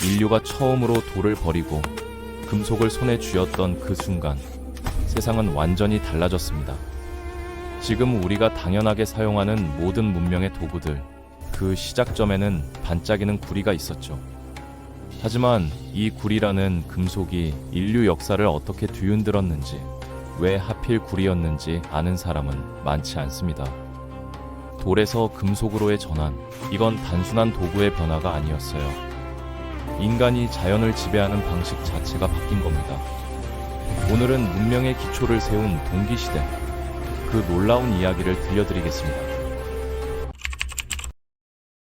인류가 처음으로 돌을 버리고 금속을 손에 쥐었던 그 순간 세상은 완전히 달라졌습니다. 지금 우리가 당연하게 사용하는 모든 문명의 도구들, 그 시작점에는 반짝이는 구리가 있었죠. 하지만 이 구리라는 금속이 인류 역사를 어떻게 뒤흔들었는지, 왜 하필 구리였는지 아는 사람은 많지 않습니다. 돌에서 금속으로의 전환, 이건 단순한 도구의 변화가 아니었어요. 인간이 자연을 지배하는 방식 자체가 바뀐 겁니다. 오늘은 문명의 기초를 세운 동기시대, 그 놀라운 이야기를 들려드리겠습니다.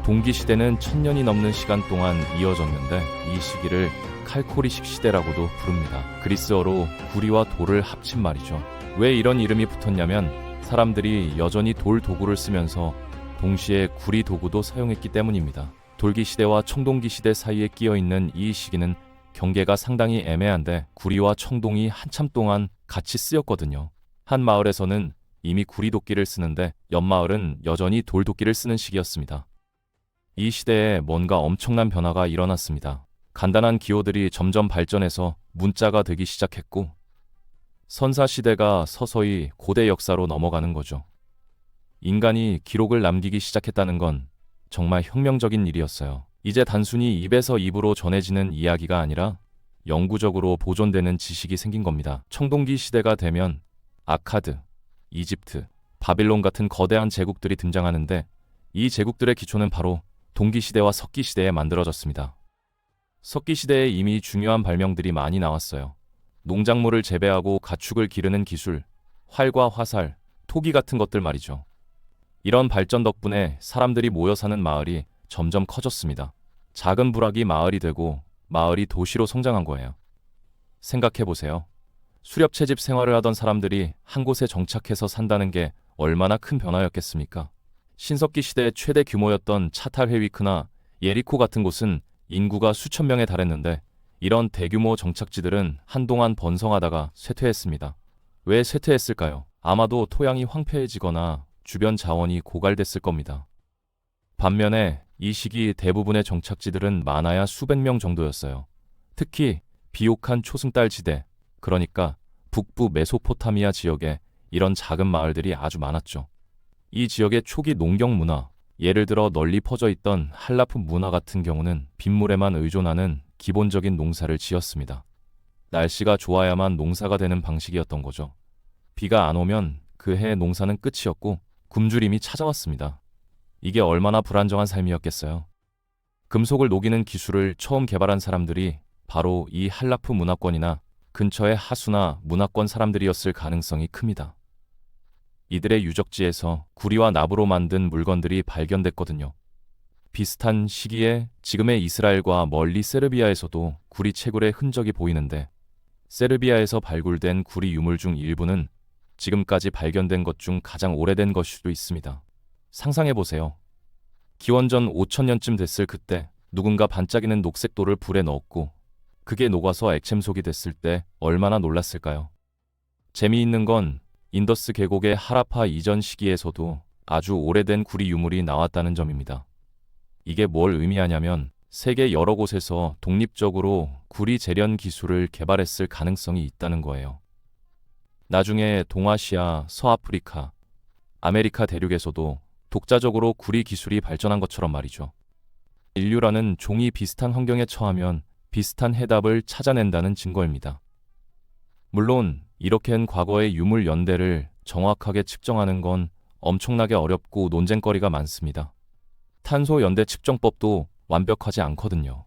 동기시대는 1000년이 넘는 시간 동안 이어졌는데 이 시기를 칼코리식 시대라고도 부릅니다. 그리스어로 구리와 돌을 합친 말이죠. 왜 이런 이름이 붙었냐면 사람들이 여전히 돌 도구를 쓰면서 동시에 구리 도구도 사용했기 때문입니다. 돌기 시대와 청동기 시대 사이에 끼어있는 이 시기는 경계가 상당히 애매한데 구리와 청동이 한참 동안 같이 쓰였거든요. 한 마을에서는 이미 구리 도끼를 쓰는데 옆 마을은 여전히 돌 도끼를 쓰는 시기였습니다. 이 시대에 뭔가 엄청난 변화가 일어났습니다. 간단한 기호들이 점점 발전해서 문자가 되기 시작했고 선사 시대가 서서히 고대 역사로 넘어가는 거죠. 인간이 기록을 남기기 시작했다는 건 정말 혁명적인 일이었어요. 이제 단순히 입에서 입으로 전해지는 이야기가 아니라 영구적으로 보존되는 지식이 생긴 겁니다. 청동기 시대가 되면 아카드, 이집트, 바빌론 같은 거대한 제국들이 등장하는데 이 제국들의 기초는 바로 동기시대와 석기시대에 만들어졌습니다. 석기시대에 이미 중요한 발명들이 많이 나왔어요. 농작물을 재배하고 가축을 기르는 기술, 활과 화살, 토기 같은 것들 말이죠. 이런 발전 덕분에 사람들이 모여 사는 마을이 점점 커졌습니다. 작은 부락이 마을이 되고 마을이 도시로 성장한 거예요. 생각해보세요. 수렵채집 생활을 하던 사람들이 한 곳에 정착해서 산다는 게 얼마나 큰 변화였겠습니까? 신석기 시대의 최대 규모였던 차탈회위크나 예리코 같은 곳은 인구가 수천 명에 달했는데 이런 대규모 정착지들은 한동안 번성하다가 쇠퇴했습니다. 왜 쇠퇴했을까요? 아마도 토양이 황폐해지거나 주변 자원이 고갈됐을 겁니다. 반면에 이 시기 대부분의 정착지들은 많아야 수백 명 정도였어요. 특히 비옥한 초승달 지대, 그러니까 북부 메소포타미아 지역에 이런 작은 마을들이 아주 많았죠. 이 지역의 초기 농경 문화, 예를 들어 널리 퍼져 있던 할라프 문화 같은 경우는 빗물에만 의존하는 기본적인 농사를 지었습니다. 날씨가 좋아야만 농사가 되는 방식이었던 거죠. 비가 안 오면 그 해의 농사는 끝이었고 굶주림이 찾아왔습니다. 이게 얼마나 불안정한 삶이었겠어요. 금속을 녹이는 기술을 처음 개발한 사람들이 바로 이 할라프 문화권이나 근처의 하수나 문화권 사람들이었을 가능성이 큽니다. 이들의 유적지에서 구리와 나무로 만든 물건들이 발견됐거든요. 비슷한 시기에 지금의 이스라엘과 멀리 세르비아에서도 구리 채굴의 흔적이 보이는데 세르비아에서 발굴된 구리 유물 중 일부는 지금까지 발견된 것 중 가장 오래된 것일 수도 있습니다. 상상해보세요. 기원전 5000년쯤 됐을 그때 누군가 반짝이는 녹색 돌을 불에 넣었고 그게 녹아서 액체음속이 됐을 때 얼마나 놀랐을까요? 재미있는 건 인더스 계곡의 하라파 이전 시기에서도 아주 오래된 구리 유물이 나왔다는 점입니다. 이게 뭘 의미하냐면 세계 여러 곳에서 독립적으로 구리 재련 기술을 개발했을 가능성이 있다는 거예요. 나중에 동아시아, 서아프리카, 아메리카 대륙에서도 독자적으로 구리 기술이 발전한 것처럼 말이죠. 인류라는 종이 비슷한 환경에 처하면 비슷한 해답을 찾아낸다는 증거입니다. 물론 이렇게는 과거의 유물 연대를 정확하게 측정하는 건 엄청나게 어렵고 논쟁거리가 많습니다. 탄소 연대 측정법도 완벽하지 않거든요.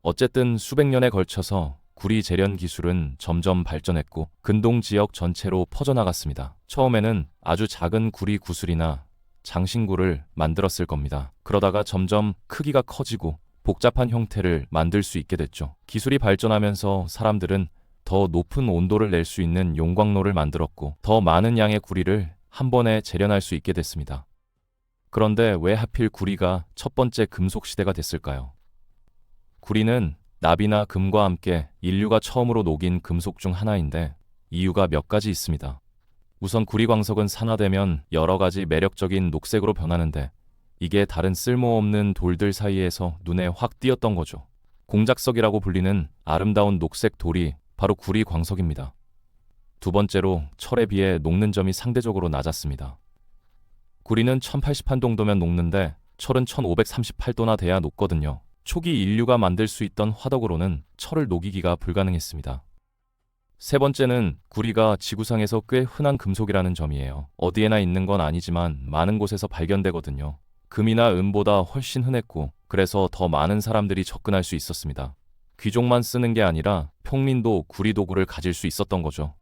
어쨌든 수백 년에 걸쳐서 구리 재련 기술은 점점 발전했고 근동 지역 전체로 퍼져나갔습니다. 처음에는 아주 작은 구리 구슬이나 장신구를 만들었을 겁니다. 그러다가 점점 크기가 커지고 복잡한 형태를 만들 수 있게 됐죠. 기술이 발전하면서 사람들은 더 높은 온도를 낼 수 있는 용광로를 만들었고 더 많은 양의 구리를 한 번에 재련할 수 있게 됐습니다. 그런데 왜 하필 구리가 첫 번째 금속 시대가 됐을까요? 구리는 납이나 금과 함께 인류가 처음으로 녹인 금속 중 하나인데 이유가 몇 가지 있습니다. 우선 구리 광석은 산화되면 여러 가지 매력적인 녹색으로 변하는데 이게 다른 쓸모없는 돌들 사이에서 눈에 확 띄었던 거죠. 공작석이라고 불리는 아름다운 녹색 돌이 바로 구리 광석입니다. 두 번째로 철에 비해 녹는 점이 상대적으로 낮았습니다. 구리는 1080판 정도면 녹는데 철은 1538도나 돼야 녹거든요. 초기 인류가 만들 수 있던 화덕으로는 철을 녹이기가 불가능했습니다. 세 번째는 구리가 지구상에서 꽤 흔한 금속이라는 점이에요. 어디에나 있는 건 아니지만 많은 곳에서 발견되거든요. 금이나 은보다 훨씬 흔했고 그래서 더 많은 사람들이 접근할 수 있었습니다. 귀족만 쓰는 게 아니라 평민도 구리 도구를 가질 수 있었던 거죠.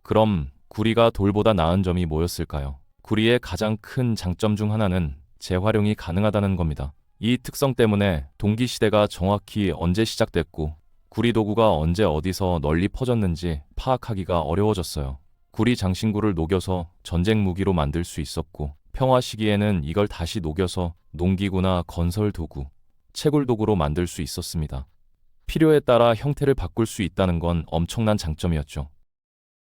그럼 구리가 돌보다 나은 점이 뭐였을까요? 구리의 가장 큰 장점 중 하나는 재활용이 가능하다는 겁니다. 이 특성 때문에 동기시대가 정확히 언제 시작됐고 구리 도구가 언제 어디서 널리 퍼졌는지 파악하기가 어려워졌어요. 구리 장신구를 녹여서 전쟁 무기로 만들 수 있었고 평화 시기에는 이걸 다시 녹여서 농기구나 건설 도구, 채굴 도구로 만들 수 있었습니다. 필요에 따라 형태를 바꿀 수 있다는 건 엄청난 장점이었죠.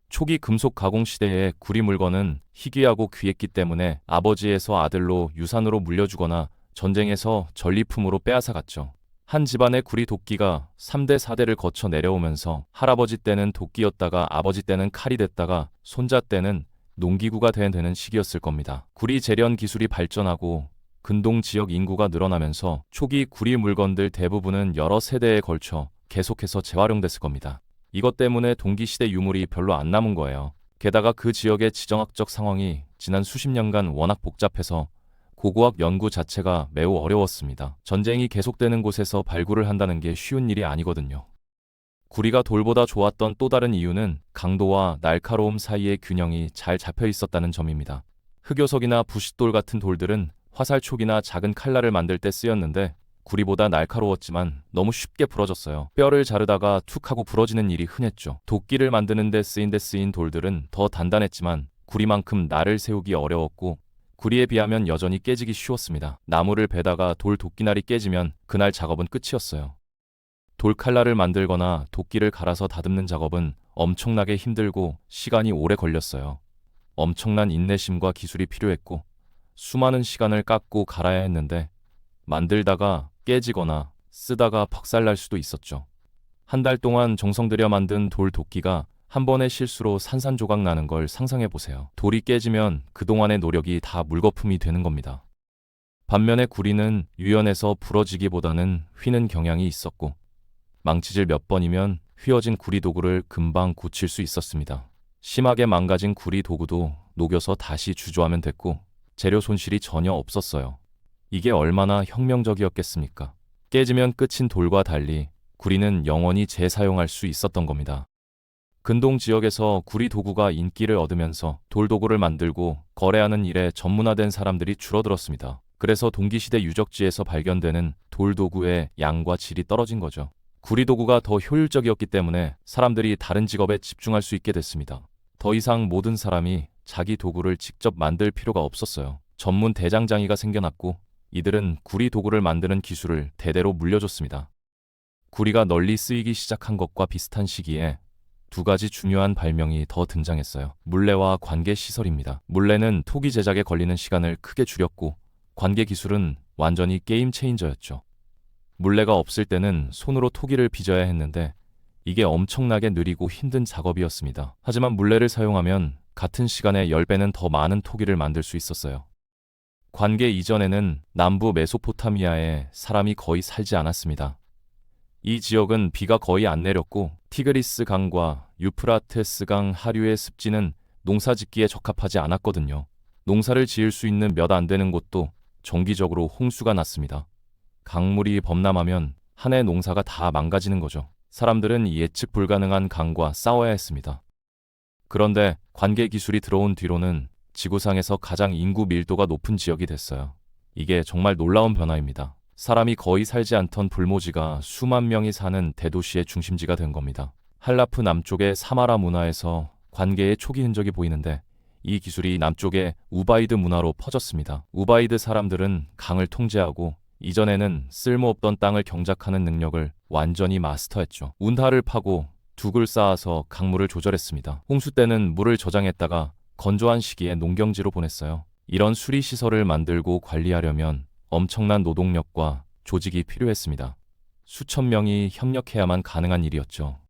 초기 금속 가공 시대의 구리 물건은 희귀하고 귀했기 때문에 아버지에서 아들로 유산으로 물려주거나 전쟁에서 전리품으로 빼앗아갔죠. 한 집안의 구리 도끼가 3대 4대를 거쳐 내려오면서 할아버지 때는 도끼였다가 아버지 때는 칼이 됐다가 손자 때는 농기구가 되는 시기였을 겁니다. 구리 재련 기술이 발전하고 근동 지역 인구가 늘어나면서 초기 구리 물건들 대부분은 여러 세대에 걸쳐 계속해서 재활용됐을 겁니다. 이것 때문에 동기시대 유물이 별로 안 남은 거예요. 게다가 그 지역의 지정학적 상황이 지난 수십 년간 워낙 복잡해서 고고학 연구 자체가 매우 어려웠습니다. 전쟁이 계속되는 곳에서 발굴을 한다는 게 쉬운 일이 아니거든요. 구리가 돌보다 좋았던 또 다른 이유는 강도와 날카로움 사이의 균형이 잘 잡혀 있었다는 점입니다. 흑요석이나 부싯돌 같은 돌들은 화살촉이나 작은 칼날을 만들 때 쓰였는데 구리보다 날카로웠지만 너무 쉽게 부러졌어요. 뼈를 자르다가 툭 하고 부러지는 일이 흔했죠. 도끼를 만드는 데 쓰인 돌들은 더 단단했지만 구리만큼 날을 세우기 어려웠고 구리에 비하면 여전히 깨지기 쉬웠습니다. 나무를 베다가 돌 도끼날이 깨지면 그날 작업은 끝이었어요. 돌칼날을 만들거나 도끼를 갈아서 다듬는 작업은 엄청나게 힘들고 시간이 오래 걸렸어요. 엄청난 인내심과 기술이 필요했고 수많은 시간을 깎고 갈아야 했는데 만들다가 깨지거나 쓰다가 퍽살날 수도 있었죠. 한 달 동안 정성 들여 만든 돌 도끼가 한 번의 실수로 산산조각 나는 걸 상상해 보세요. 돌이 깨지면 그동안의 노력이 다 물거품이 되는 겁니다. 반면에 구리는 유연해서 부러지기보다는 휘는 경향이 있었고 망치질 몇 번이면 휘어진 구리 도구를 금방 고칠 수 있었습니다. 심하게 망가진 구리 도구도 녹여서 다시 주조하면 됐고 재료 손실이 전혀 없었어요. 이게 얼마나 혁명적이었겠습니까? 깨지면 끝인 돌과 달리 구리는 영원히 재사용할 수 있었던 겁니다. 근동 지역에서 구리 도구가 인기를 얻으면서 돌 도구를 만들고 거래하는 일에 전문화된 사람들이 줄어들었습니다. 그래서 동기시대 유적지에서 발견되는 돌 도구의 양과 질이 떨어진 거죠. 구리 도구가 더 효율적이었기 때문에 사람들이 다른 직업에 집중할 수 있게 됐습니다. 더 이상 모든 사람이 자기 도구를 직접 만들 필요가 없었어요. 전문 대장장이가 생겨났고 이들은 구리 도구를 만드는 기술을 대대로 물려줬습니다. 구리가 널리 쓰이기 시작한 것과 비슷한 시기에 두 가지 중요한 발명이 더 등장했어요. 물레와 관계 시설입니다. 물레는 토기 제작에 걸리는 시간을 크게 줄였고 관계 기술은 완전히 게임 체인저였죠. 물레가 없을 때는 손으로 토기를 빚어야 했는데 이게 엄청나게 느리고 힘든 작업이었습니다. 하지만 물레를 사용하면 같은 시간에 10배는 더 많은 토기를 만들 수 있었어요. 관계 이전에는 남부 메소포타미아에 사람이 거의 살지 않았습니다. 이 지역은 비가 거의 안 내렸고 티그리스 강과 유프라테스 강 하류의 습지는 농사짓기에 적합하지 않았거든요. 농사를 지을 수 있는 몇 안 되는 곳도 정기적으로 홍수가 났습니다. 강물이 범람하면 한 해 농사가 다 망가지는 거죠. 사람들은 예측 불가능한 강과 싸워야 했습니다. 그런데 관계 기술이 들어온 뒤로는 지구상에서 가장 인구 밀도가 높은 지역이 됐어요. 이게 정말 놀라운 변화입니다. 사람이 거의 살지 않던 불모지가 수만 명이 사는 대도시의 중심지가 된 겁니다. 할라프 남쪽의 사마라 문화에서 관계의 초기 흔적이 보이는데 이 기술이 남쪽의 우바이드 문화로 퍼졌습니다. 우바이드 사람들은 강을 통제하고 이전에는 쓸모없던 땅을 경작하는 능력을 완전히 마스터했죠. 운하를 파고 둑을 쌓아서 강물을 조절했습니다. 홍수 때는 물을 저장했다가 건조한 시기에 농경지로 보냈어요. 이런 수리시설을 만들고 관리하려면 엄청난 노동력과 조직이 필요했습니다. 수천 명이 협력해야만 가능한 일이었죠.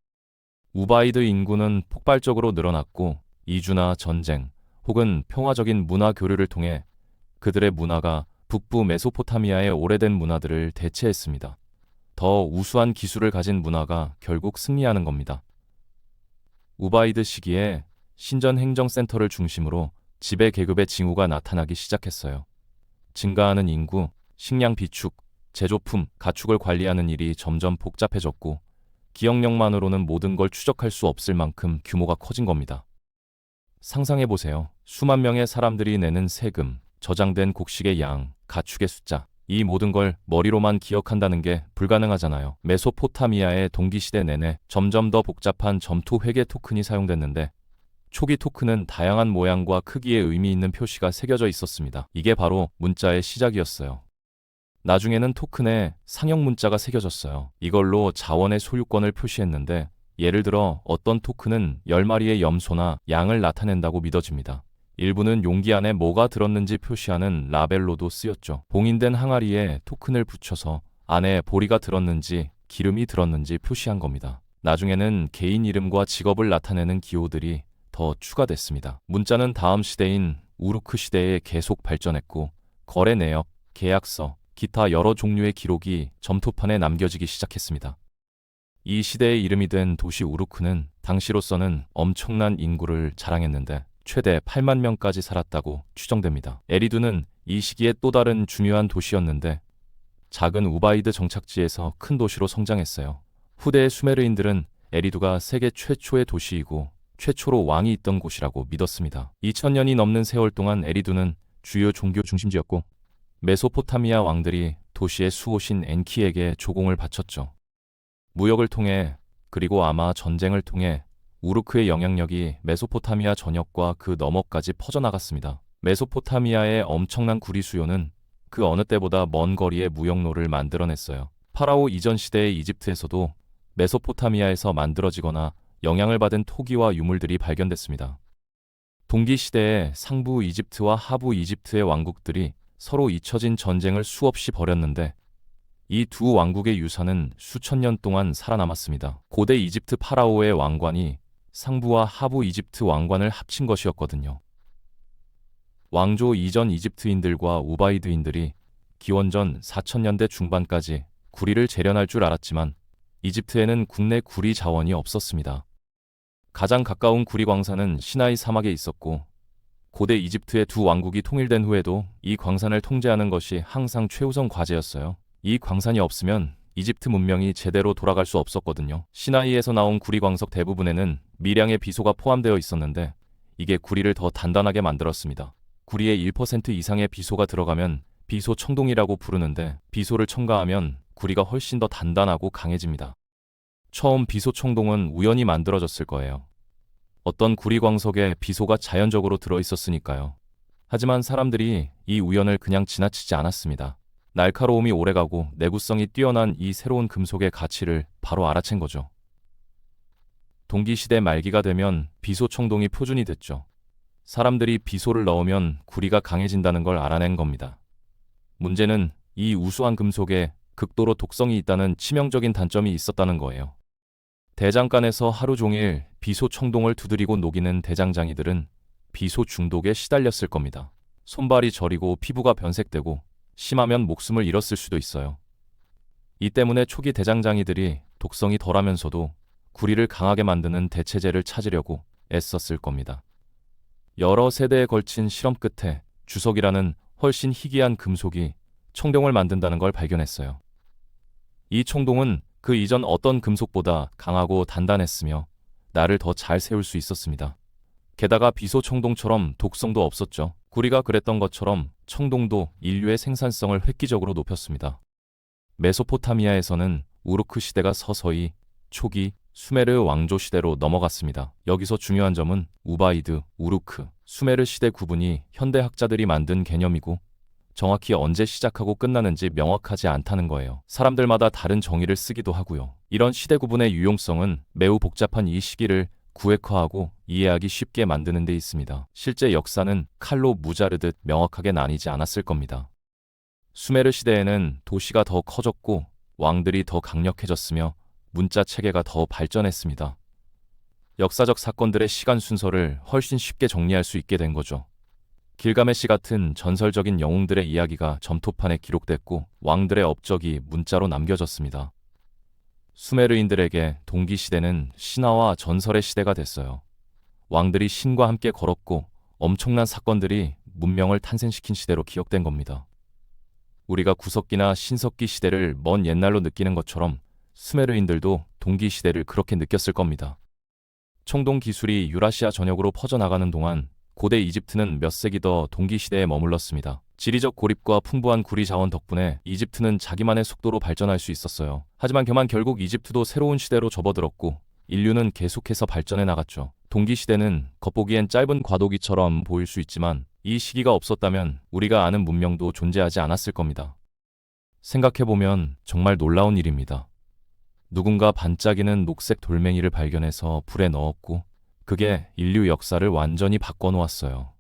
우바이드 인구는 폭발적으로 늘어났고 이주나 전쟁 혹은 평화적인 문화 교류를 통해 그들의 문화가 북부 메소포타미아의 오래된 문화들을 대체했습니다. 더 우수한 기술을 가진 문화가 결국 승리하는 겁니다. 우바이드 시기에 신전 행정센터를 중심으로 지배 계급의 징후가 나타나기 시작했어요. 증가하는 인구, 식량 비축, 제조품, 가축을 관리하는 일이 점점 복잡해졌고 기억력만으로는 모든 걸 추적할 수 없을 만큼 규모가 커진 겁니다. 상상해보세요. 수만 명의 사람들이 내는 세금, 저장된 곡식의 양, 가축의 숫자, 이 모든 걸 머리로만 기억한다는 게 불가능하잖아요. 메소포타미아의 동기시대 내내 점점 더 복잡한 점토 회계 토큰이 사용됐는데 초기 토큰은 다양한 모양과 크기의 의미 있는 표시가 새겨져 있었습니다. 이게 바로 문자의 시작이었어요. 나중에는 토큰에 상형 문자가 새겨졌어요. 이걸로 자원의 소유권을 표시했는데 예를 들어 어떤 토큰은 10마리의 염소나 양을 나타낸다고 믿어집니다. 일부는 용기 안에 뭐가 들었는지 표시하는 라벨로도 쓰였죠. 봉인된 항아리에 토큰을 붙여서 안에 보리가 들었는지 기름이 들었는지 표시한 겁니다. 나중에는 개인 이름과 직업을 나타내는 기호들이 더 추가됐습니다. 문자는 다음 시대인 우루크 시대에 계속 발전했고 거래 내역, 계약서, 기타 여러 종류의 기록이 점토판에 남겨지기 시작했습니다. 이 시대의 이름이 된 도시 우루크는 당시로서는 엄청난 인구를 자랑했는데 최대 8만 명까지 살았다고 추정됩니다. 에리두는 이 시기에 또 다른 중요한 도시였는데 작은 우바이드 정착지에서 큰 도시로 성장했어요. 후대의 수메르인들은 에리두가 세계 최초의 도시이고 최초로 왕이 있던 곳이라고 믿었습니다. 2000년이 넘는 세월 동안 에리두는 주요 종교 중심지였고 메소포타미아 왕들이 도시의 수호신 엔키에게 조공을 바쳤죠. 무역을 통해 그리고 아마 전쟁을 통해 우루크의 영향력이 메소포타미아 전역과 그 너머까지 퍼져나갔습니다. 메소포타미아의 엄청난 구리 수요는 그 어느 때보다 먼 거리의 무역로를 만들어냈어요. 파라오 이전 시대의 이집트에서도 메소포타미아에서 만들어지거나 영향을 받은 토기와 유물들이 발견됐습니다. 동기 시대에 상부 이집트와 하부 이집트의 왕국들이 서로 잊혀진 전쟁을 수없이 벌였는데 이 두 왕국의 유산은 수천 년 동안 살아남았습니다. 고대 이집트 파라오의 왕관이 상부와 하부 이집트 왕관을 합친 것이었거든요. 왕조 이전 이집트인들과 우바이드인들이 기원전 4000년대 중반까지 구리를 재련할 줄 알았지만 이집트에는 국내 구리 자원이 없었습니다. 가장 가까운 구리 광산은 시나이 사막에 있었고 고대 이집트의 두 왕국이 통일된 후에도 이 광산을 통제하는 것이 항상 최우선 과제였어요. 이 광산이 없으면 이집트 문명이 제대로 돌아갈 수 없었거든요. 시나이에서 나온 구리 광석 대부분에는 미량의 비소가 포함되어 있었는데 이게 구리를 더 단단하게 만들었습니다. 구리에 1% 이상의 비소가 들어가면 비소 청동이라고 부르는데 비소를 첨가하면 구리가 훨씬 더 단단하고 강해집니다. 처음 비소 청동은 우연히 만들어졌을 거예요. 어떤 구리 광석에 비소가 자연적으로 들어있었으니까요. 하지만 사람들이 이 우연을 그냥 지나치지 않았습니다. 날카로움이 오래가고 내구성이 뛰어난 이 새로운 금속의 가치를 바로 알아챈 거죠. 동기시대 말기가 되면 비소 청동이 표준이 됐죠. 사람들이 비소를 넣으면 구리가 강해진다는 걸 알아낸 겁니다. 문제는 이 우수한 금속에 극도로 독성이 있다는 치명적인 단점이 있었다는 거예요. 대장간에서 하루 종일 비소 청동을 두드리고 녹이는 대장장이들은 비소 중독에 시달렸을 겁니다. 손발이 저리고 피부가 변색되고 심하면 목숨을 잃었을 수도 있어요. 이 때문에 초기 대장장이들이 독성이 덜하면서도 구리를 강하게 만드는 대체제를 찾으려고 애썼을 겁니다. 여러 세대에 걸친 실험 끝에 주석이라는 훨씬 희귀한 금속이 청동을 만든다는 걸 발견했어요. 이 청동은 그 이전 어떤 금속보다 강하고 단단했으며 날을 더 잘 세울 수 있었습니다. 게다가 비소 청동처럼 독성도 없었죠. 구리가 그랬던 것처럼 청동도 인류의 생산성을 획기적으로 높였습니다. 메소포타미아에서는 우루크 시대가 서서히 초기 수메르 왕조 시대로 넘어갔습니다. 여기서 중요한 점은 우바이드, 우루크, 수메르 시대 구분이 현대 학자들이 만든 개념이고 정확히 언제 시작하고 끝나는지 명확하지 않다는 거예요. 사람들마다 다른 정의를 쓰기도 하고요. 이런 시대 구분의 유용성은 매우 복잡한 이 시기를 구획화하고 이해하기 쉽게 만드는 데 있습니다. 실제 역사는 칼로 무자르듯 명확하게 나뉘지 않았을 겁니다. 수메르 시대에는 도시가 더 커졌고 왕들이 더 강력해졌으며 문자 체계가 더 발전했습니다. 역사적 사건들의 시간 순서를 훨씬 쉽게 정리할 수 있게 된 거죠. 길가메시 같은 전설적인 영웅들의 이야기가 점토판에 기록됐고 왕들의 업적이 문자로 남겨졌습니다. 수메르인들에게 동기시대는 신화와 전설의 시대가 됐어요. 왕들이 신과 함께 걸었고 엄청난 사건들이 문명을 탄생시킨 시대로 기억된 겁니다. 우리가 구석기나 신석기 시대를 먼 옛날로 느끼는 것처럼 수메르인들도 동기시대를 그렇게 느꼈을 겁니다. 청동 기술이 유라시아 전역으로 퍼져나가는 동안 고대 이집트는 몇 세기 더 동기시대에 머물렀습니다. 지리적 고립과 풍부한 구리 자원 덕분에 이집트는 자기만의 속도로 발전할 수 있었어요. 하지만 결국 이집트도 새로운 시대로 접어들었고 인류는 계속해서 발전해 나갔죠. 동기시대는 겉보기엔 짧은 과도기처럼 보일 수 있지만 이 시기가 없었다면 우리가 아는 문명도 존재하지 않았을 겁니다. 생각해보면 정말 놀라운 일입니다. 누군가 반짝이는 녹색 돌멩이를 발견해서 불에 넣었고 그게 인류 역사를 완전히 바꿔놓았어요.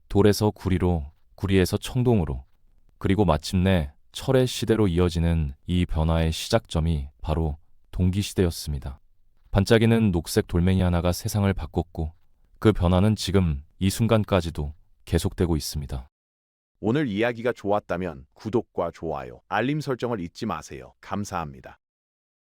돌에서 구리로, 구리에서 청동으로, 그리고 마침내 철의 시대로 이어지는 이 변화의 시작점이 바로 동기시대였습니다. 반짝이는 녹색 돌멩이 하나가 세상을 바꿨고 그 변화는 지금 이 순간까지도 계속되고 있습니다. 오늘 이야기가 좋았다면 구독과 좋아요, 알림 설정을 잊지 마세요. 감사합니다.